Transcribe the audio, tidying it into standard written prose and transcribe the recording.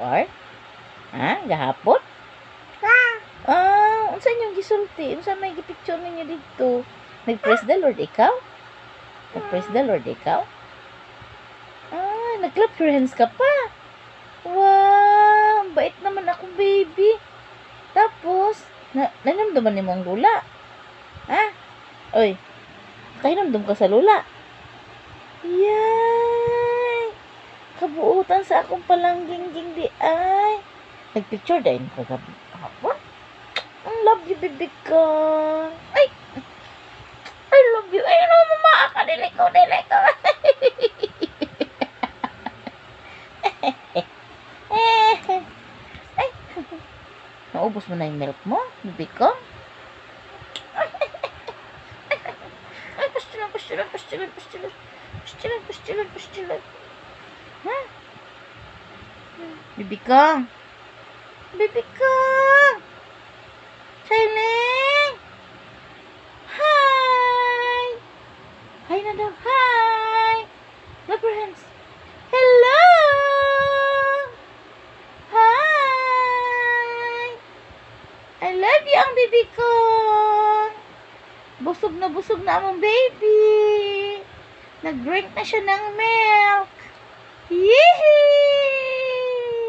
Or? Ha? Gahapon? Unsa inyong gisulti? Unsa may gipicture ninyo dito? Nag-praise the Lord ikaw? Nag-praise the Lord ikaw? Nag-clap your hands ka pa. Wow, bait naman akong baby. Tapos, nanamdaman ni mo ang lula. Ha? Oy, kahinamdam ka sa lula. Yay! Kabuutan sa akong palangging di ay. Nagpicture din kagabi. Hapon? I love you, baby ko. Ay! I love you. Ay, no, mama. Dili ko. Ay, naubos mo na yung milk mo, baby ko? Ay, pastilan. Ha? Baby ko? Shining! Hi! Hi na daw. Hi! Clap your hands. Hello! Hi! I love you, ang baby ko. Busog na among baby. Nag-drink na siya ng milk. Yee!